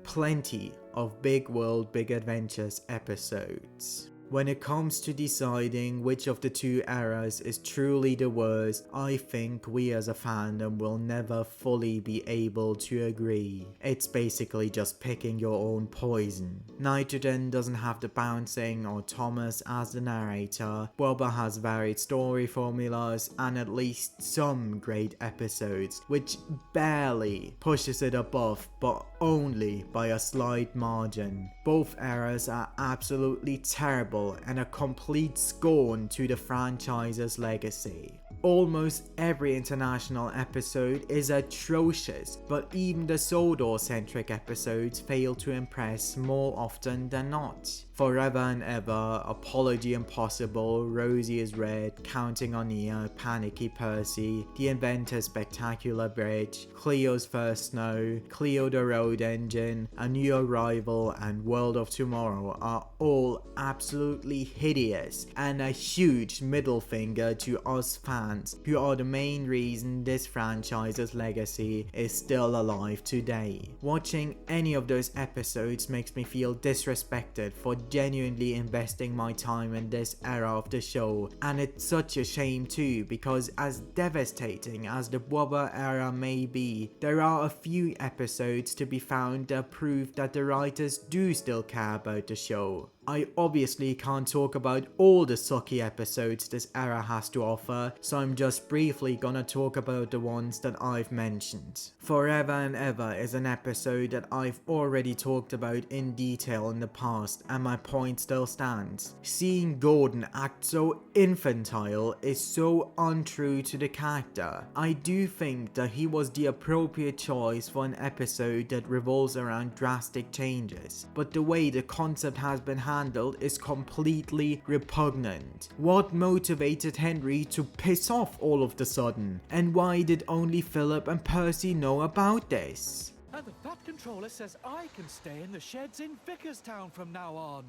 Plenty of Big World Big Adventures episodes. When it comes to deciding which of the two eras is truly the worst, I think we as a fandom will never fully be able to agree. It's basically just picking your own poison. Nitrogen doesn't have the bouncing or Thomas as the narrator, Bubba has varied story formulas and at least some great episodes, which barely pushes it above, but only by a slight margin. Both eras are absolutely terrible and a complete scorn to the franchise's legacy. Almost every international episode is atrocious, but even the Sodor-centric episodes fail to impress more often than not. Forever and Ever, Apology Impossible, Rosie is Red, Counting on Nia, Panicky Percy, The Inventor's Spectacular Bridge, Cleo's First Snow, Cleo the Road Engine, A New Arrival, and World of Tomorrow are all absolutely hideous and a huge middle finger to us fans who are the main reason this franchise's legacy is still alive today. Watching any of those episodes makes me feel disrespected for genuinely investing my time in this era of the show, and it's such a shame too, because as devastating as the Bubba era may be, there are a few episodes to be found that prove that the writers do still care about the show. I obviously can't talk about all the sucky episodes this era has to offer, so I'm just briefly gonna talk about the ones that I've mentioned. Forever and Ever is an episode that I've already talked about in detail in the past, and my point still stands. Seeing Gordon act so infantile is so untrue to the character. I do think that he was the appropriate choice for an episode that revolves around drastic changes, but the way the concept has been handled is completely repugnant. What motivated Henry to piss off all of the sudden? And why did only Philip and Percy know about this? And the Fat Controller says I can stay in the sheds in Vickerstown from now on.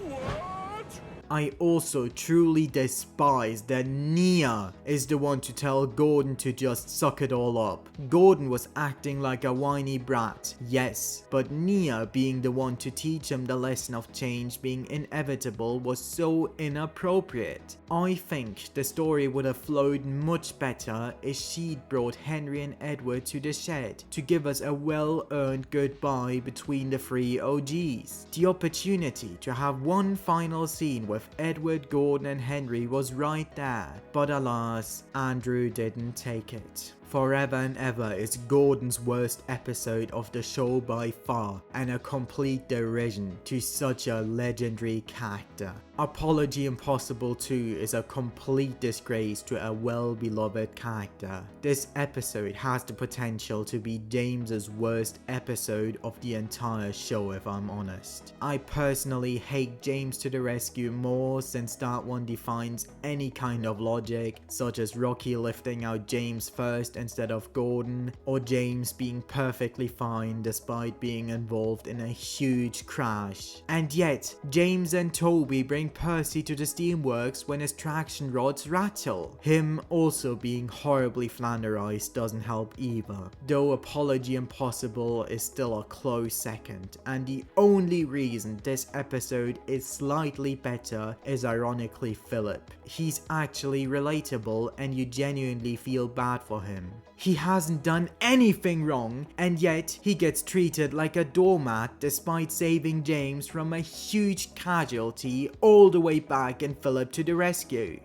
What? I also truly despise that Nia is the one to tell Gordon to just suck it all up. Gordon was acting like a whiny brat, yes, but Nia being the one to teach him the lesson of change being inevitable was so inappropriate. I think the story would have flowed much better if she'd brought Henry and Edward to the shed to give us a well-earned goodbye between the three OGs. The opportunity to have one final scene with Edward, Gordon and Henry was right there, but alas, Andrew didn't take it. Forever and Ever is Gordon's worst episode of the show by far, and a complete derision to such a legendary character. Apology Impossible 2 is a complete disgrace to a well-beloved character. This episode has the potential to be James's worst episode of the entire show, if I'm honest. I personally hate James to the rescue more since that one defines any kind of logic, such as Rocky lifting out James first instead of Gordon, or James being perfectly fine despite being involved in a huge crash. And yet, James and Toby bring Percy to the steamworks when his traction rods rattle. Him also being horribly flanderized doesn't help either, though Apology Impossible is still a close second, and the only reason this episode is slightly better is ironically Philip. He's actually relatable and you genuinely feel bad for him. He hasn't done anything wrong, and yet he gets treated like a doormat despite saving James from a huge casualty all the way back and Philip to the rescue.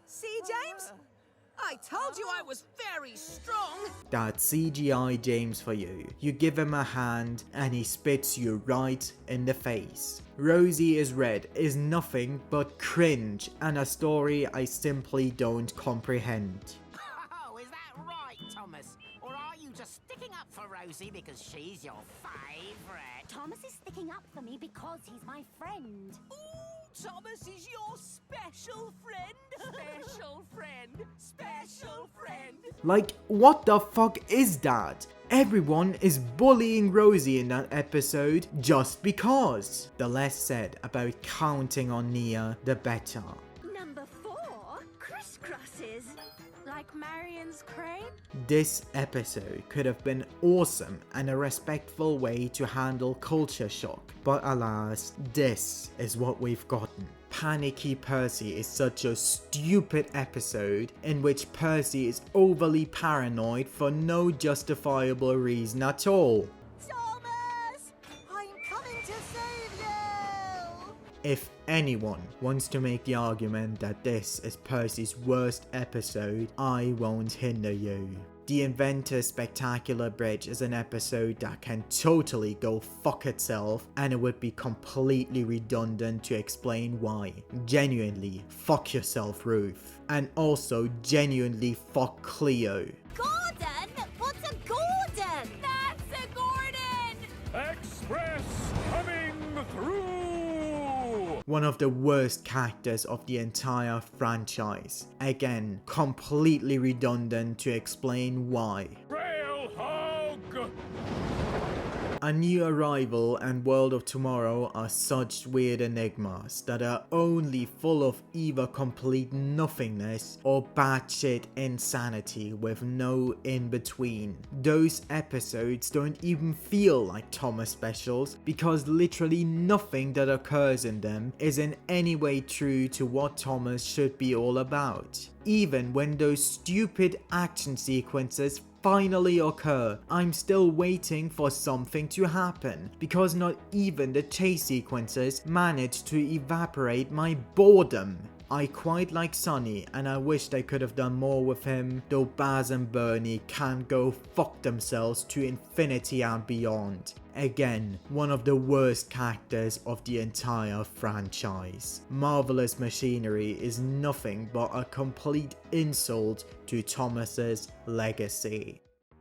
See, James? I told you I was very strong. That's CGI James for you. You give him a hand and he spits you right in the face. Rosie is Red is nothing but cringe and a story I simply don't comprehend. Oh, is that right, Thomas? Or are you just sticking up for Rosie because she's your favourite? Thomas is sticking up for me because he's my friend. Ooh, Thomas is your special friend. Special friend. Special friend. Like, what the fuck is that? Everyone is bullying Rosie in that episode just because. The less said about counting on Nia, the better. Number 4, crisscrosses. Like Marion's crane? This episode could have been awesome and a respectful way to handle culture shock, but alas, this is what we've gotten. Panicky Percy is such a stupid episode in which Percy is overly paranoid for no justifiable reason at all. Thomas! I'm coming to save you! If anyone wants to make the argument that this is Percy's worst episode, I won't hinder you. The Inventor's Spectacular Bridge is an episode that can totally go fuck itself, and it would be completely redundant to explain why. Genuinely, fuck yourself, Ruth. And also genuinely fuck Cleo. Gordon? What's a Gordon? That's a Gordon! Express coming through! One of the worst characters of the entire franchise. Again, completely redundant to explain why. Rail hog! A New Arrival and World of Tomorrow are such weird enigmas that are only full of either complete nothingness or batshit insanity with no in-between. Those episodes don't even feel like Thomas specials because literally nothing that occurs in them is in any way true to what Thomas should be all about. Even when those stupid action sequences finally occur, I'm still waiting for something to happen, because not even the chase sequences managed to evaporate my boredom. I quite like Sonny, and I wish they could have done more with him, though Baz and Bernie can go fuck themselves to infinity and beyond. Again, one of the worst characters of the entire franchise. Marvelous Machinery is nothing but a complete insult to Thomas's legacy.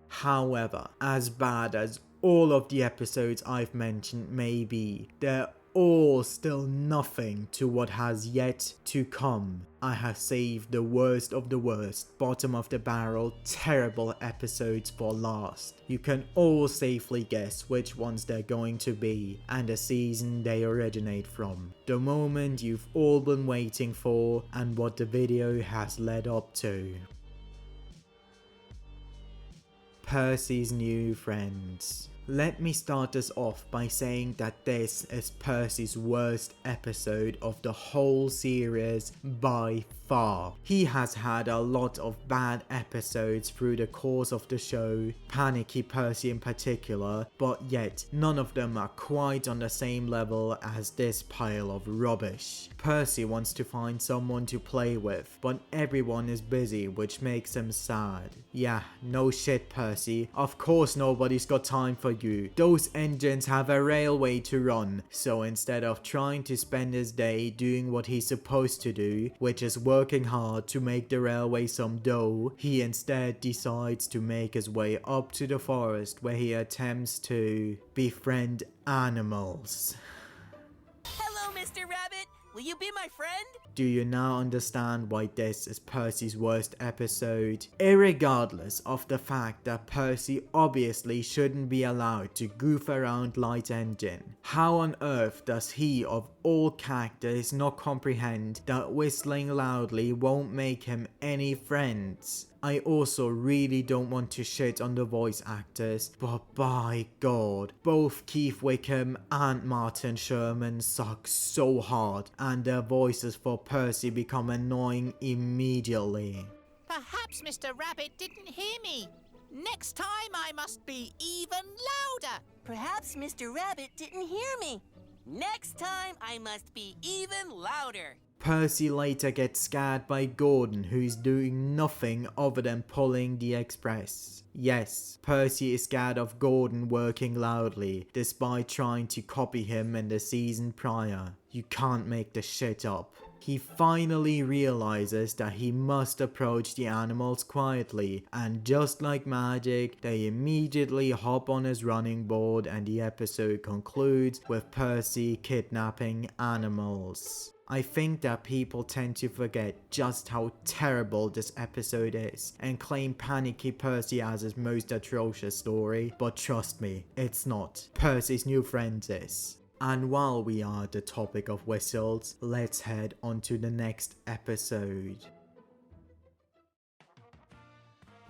However, as bad as all of the episodes I've mentioned may be, they're all still nothing to what has yet to come. I have saved the worst of the worst, bottom of the barrel, terrible episodes for last. You can all safely guess which ones they're going to be and the season they originate from. The moment you've all been waiting for and what the video has led up to. Percy's new friends. Let me start this off by saying that this is Percy's worst episode of the whole series by far. He has had a lot of bad episodes through the course of the show, Panicky Percy in particular, but yet none of them are quite on the same level as this pile of rubbish. Percy wants to find someone to play with, but everyone is busy, which makes him sad. Yeah, no shit, Percy. Of course nobody's got time for you. Those engines have a railway to run, so instead of trying to spend his day doing what he's supposed to do, which is working hard to make the railway some dough, he instead decides to make his way up to the forest where he attempts to befriend animals. Hello, Mr. Rabbit. Will you be my friend? Do you now understand why this is Percy's worst episode? Irregardless of the fact that Percy obviously shouldn't be allowed to goof around Light Engine, how on earth does he of all characters not comprehend that whistling loudly won't make him any friends? I also really don't want to shit on the voice actors, but by God, both Keith Wickham and Martin Sherman suck so hard, and their voices for Percy become annoying immediately. Perhaps Mr. Rabbit didn't hear me. Next time I must be even louder. Perhaps Mr. Rabbit didn't hear me. Next time I must be even louder. Percy later gets scared by Gordon, who's doing nothing other than pulling the express. Yes, Percy is scared of Gordon working loudly, despite trying to copy him in the season prior. You can't make this shit up. He finally realizes that he must approach the animals quietly, and just like magic, they immediately hop on his running board and the episode concludes with Percy kidnapping animals. I think that people tend to forget just how terrible this episode is and claim Panicky Percy as his most atrocious story, but trust me, it's not. Percy's new friends is. And while we are at the topic of whistles, let's head on to the next episode.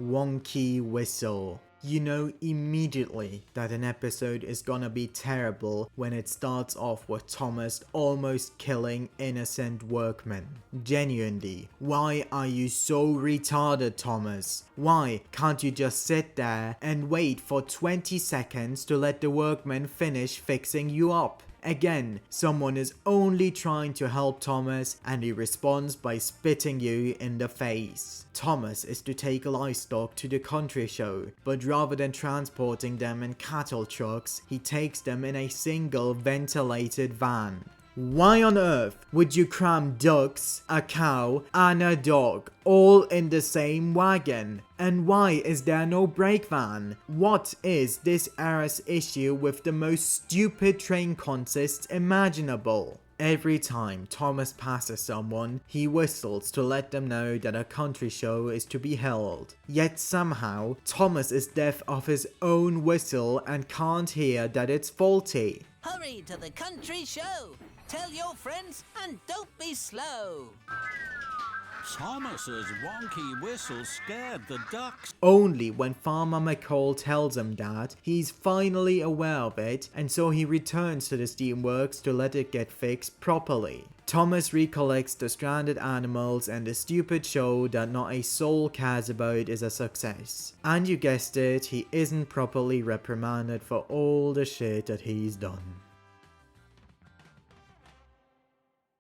Wonky Whistle. You know immediately that an episode is gonna be terrible when it starts off with Thomas almost killing innocent workmen. Genuinely, why are you so retarded, Thomas? Why can't you just sit there and wait for 20 seconds to let the workmen finish fixing you up? Again, someone is only trying to help Thomas and he responds by spitting you in the face. Thomas is to take livestock to the country show, but rather than transporting them in cattle trucks, he takes them in a single ventilated van. Why on earth would you cram ducks, a cow, and a dog all in the same wagon? And why is there no brake van? What is this era's issue with the most stupid train consists imaginable? Every time Thomas passes someone, he whistles to let them know that a country show is to be held. Yet somehow, Thomas is deaf of his own whistle and can't hear that it's faulty. Hurry to the country show. Tell your friends and don't be slow. Thomas's wonky whistle scared the ducks. Only when Farmer McCall tells him that, he's finally aware of it, and so he returns to the steamworks to let it get fixed properly. Thomas recollects the stranded animals and the stupid show that not a soul cares about is a success. And you guessed it, he isn't properly reprimanded for all the shit that he's done.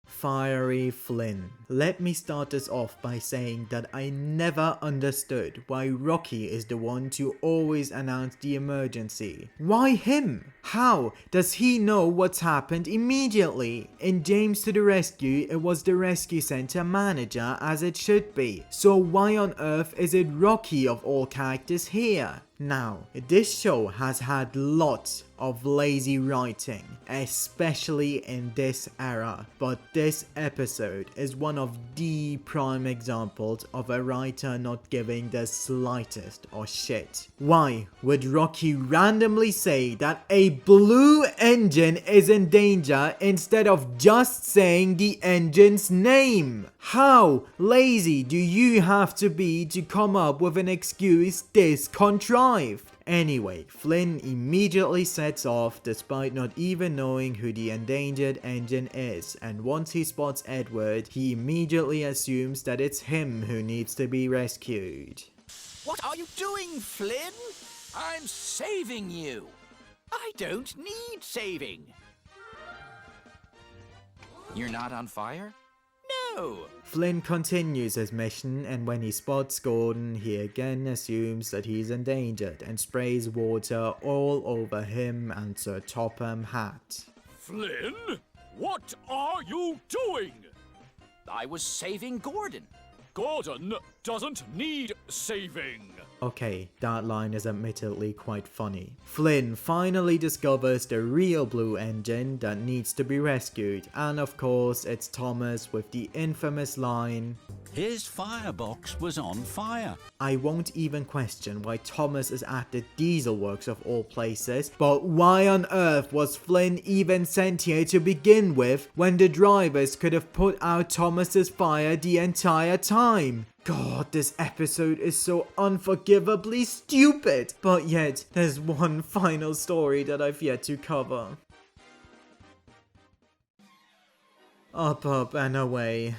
Fiery Flynn. Let me start this off by saying that I never understood why Rocky is the one to always announce the emergency. Why him? How does he know what's happened immediately? In James to the Rescue, it was the rescue center manager, as it should be. So why on earth is it Rocky of all characters here? Now, this show has had lots of lazy writing, especially in this era, but this episode is one of the prime examples of a writer not giving the slightest of shit. Why would Rocky randomly say that a blue engine is in danger instead of just saying the engine's name? How lazy do you have to be to come up with an excuse this contrived? Anyway, Flynn immediately sets off despite not even knowing who the endangered engine is, and once he spots Edward, he immediately assumes that it's him who needs to be rescued. What are you doing, Flynn? I'm saving you. I don't need saving. You're not on fire? No. Flynn continues his mission, and when he spots Gordon, he again assumes that he's endangered and sprays water all over him and Sir Topham Hatt. Flynn, what are you doing? I was saving Gordon. Gordon doesn't need saving. Okay, that line is admittedly quite funny. Flynn finally discovers the real blue engine that needs to be rescued, and of course it's Thomas with the infamous line, His firebox was on fire. I won't even question why Thomas is at the diesel works of all places, but why on earth was Flynn even sent here to begin with when the drivers could have put out Thomas's fire the entire time? God, this episode is so unforgivably stupid! But yet, there's one final story that I've yet to cover. Up and away.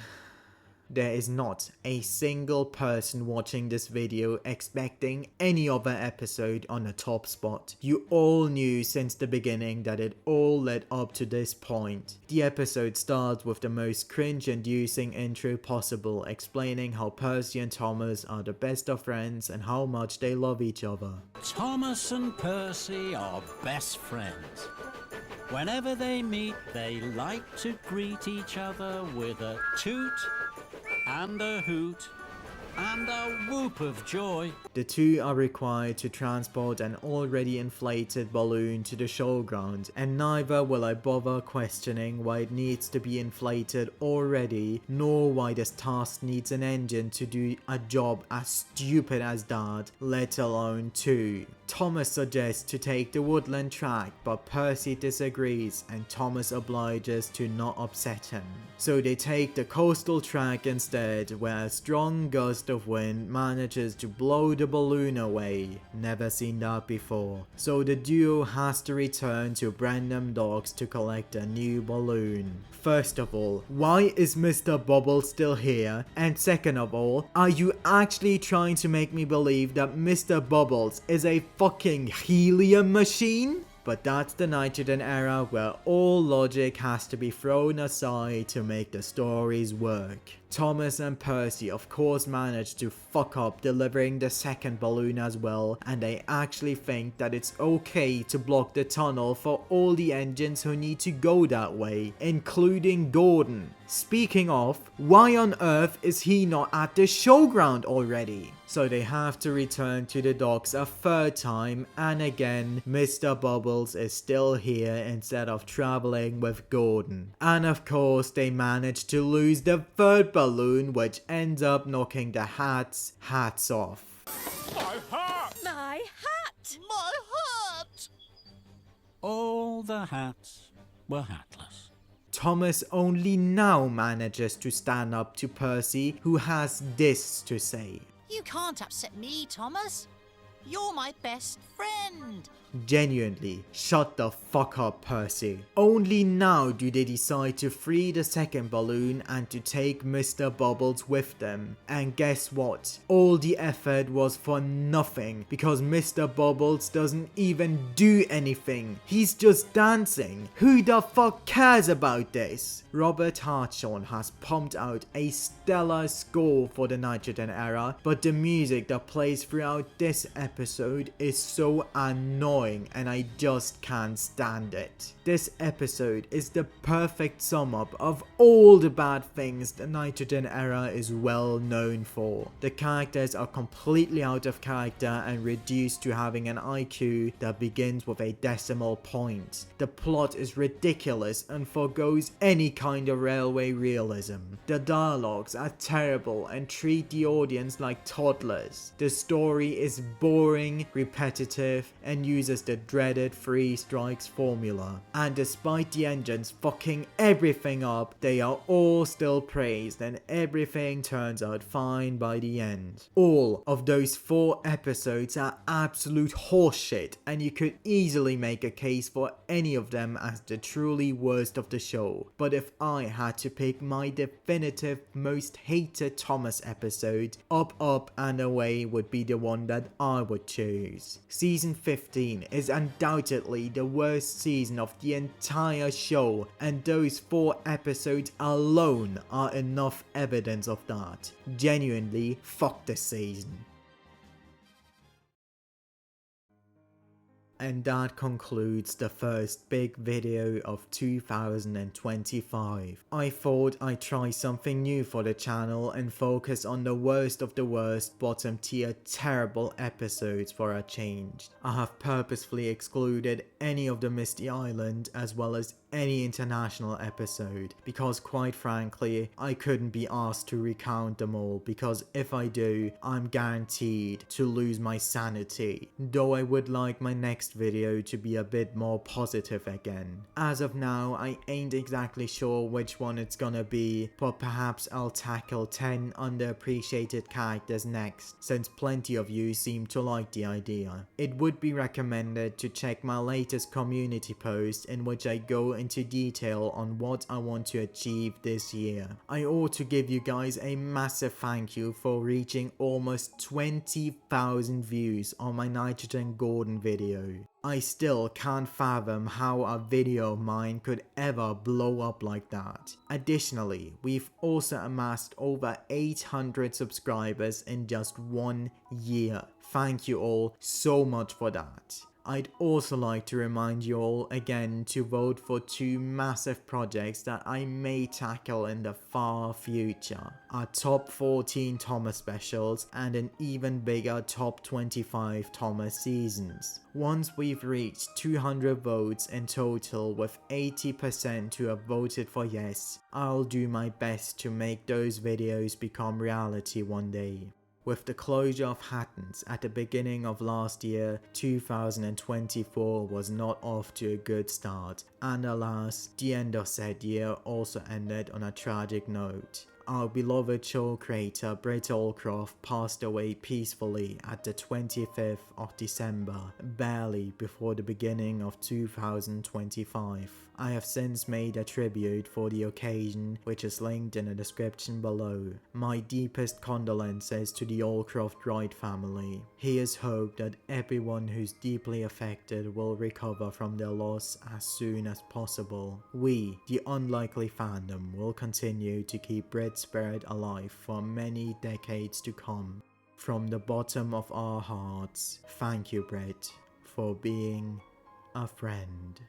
There is not a single person watching this video expecting any other episode on the top spot. You all knew since the beginning that it all led up to this point. The episode starts with the most cringe-inducing intro possible, explaining how Percy and Thomas are the best of friends and how much they love each other. Thomas and Percy are best friends. Whenever they meet, they like to greet each other with a toot and a hoot and a whoop of joy. The two are required to transport an already inflated balloon to the showground, and neither will I bother questioning why it needs to be inflated already, nor why this task needs an engine to do a job as stupid as that, let alone two. Thomas suggests to take the woodland track, but Percy disagrees and Thomas obliges to not upset him. So they take the coastal track instead, where a strong gust of wind manages to blow the balloon away. Never seen that before. So the duo has to return to Brandon Docks to collect a new balloon. First of all, why is Mr. Bubbles still here? And second of all, are you actually trying to make me believe that Mr. Bubbles is a fucking helium machine? But that's the nitrogen era where all logic has to be thrown aside to make the stories work. Thomas and Percy of course managed to fuck up delivering the second balloon as well, and they actually think that it's okay to block the tunnel for all the engines who need to go that way, including Gordon. Speaking of, why on earth is he not at the showground already? So they have to return to the docks a third time, and again Mr. Bubbles is still here instead of traveling with Gordon. And of course they manage to lose the third balloon, which ends up knocking the hats off. My hat! My hat! My hat! All the hats were hatless. Thomas only now manages to stand up to Percy, who has this to say. You can't upset me, Thomas. You're my best friend. Genuinely, shut the fuck up, Percy. Only now do they decide to free the second balloon and to take Mr. Bubbles with them. And guess what? All the effort was for nothing because Mr. Bubbles doesn't even do anything. He's just dancing. Who the fuck cares about this? Robert Hartshorn has pumped out a stellar score for the Nitrogen era, but the music that plays throughout this episode is so annoying and I just can't stand it. This episode is the perfect sum up of all the bad things the Nitrogen era is well known for. The characters are completely out of character and reduced to having an IQ that begins with a decimal point. The plot is ridiculous and forgoes any kind of railway realism. The dialogues are terrible and treat the audience like toddlers. The story is boring, repetitive, and uses the dreaded 3 strikes formula. And despite the engines fucking everything up, they are all still praised and everything turns out fine by the end. All of those 4 episodes are absolute horseshit, and you could easily make a case for any of them as the truly worst of the show. But if I had to pick my definitive most hated Thomas episode, Up and Away would be the one that I would choose. Season 15 is undoubtedly the worst season of the entire show, and those 4 episodes alone are enough evidence of that. Genuinely, fuck this season. And that concludes the first big video of 2025. I thought I'd try something new for the channel and focus on the worst of the worst bottom tier terrible episodes for a change. I have purposefully excluded any of the Misty Island as well as any international episode because quite frankly I couldn't be asked to recount them all, because if I do I'm guaranteed to lose my sanity, though I would like my next video to be a bit more positive again. As of now I ain't exactly sure which one it's gonna be, but perhaps I'll tackle 10 underappreciated characters next, since plenty of you seem to like the idea. It would be recommended to check my latest community post in which I go into detail on what I want to achieve this year. I ought to give you guys a massive thank you for reaching almost 20,000 views on my Nitrogen Gordon video. I still can't fathom how a video of mine could ever blow up like that. Additionally, we've also amassed over 800 subscribers in just 1 year. Thank you all so much for that. I'd also like to remind you all again to vote for 2 massive projects that I may tackle in the far future. Our top 14 Thomas specials and an even bigger top 25 Thomas seasons. Once we've reached 200 votes in total with 80% who have voted for yes, I'll do my best to make those videos become reality one day. With the closure of Hatton's at the beginning of last year, 2024 was not off to a good start, and alas, the end of said year also ended on a tragic note. Our beloved show creator Britt passed away peacefully at the 25th of December, barely before the beginning of 2025. I have since made a tribute for the occasion, which is linked in the description below. My deepest condolences to the Allcroft Wright family. Here's hope that everyone who's deeply affected will recover from their loss as soon as possible. We, the unlikely fandom, will continue to keep Britt's spirit alive for many decades to come. From the bottom of our hearts, thank you, Britt, for being a friend.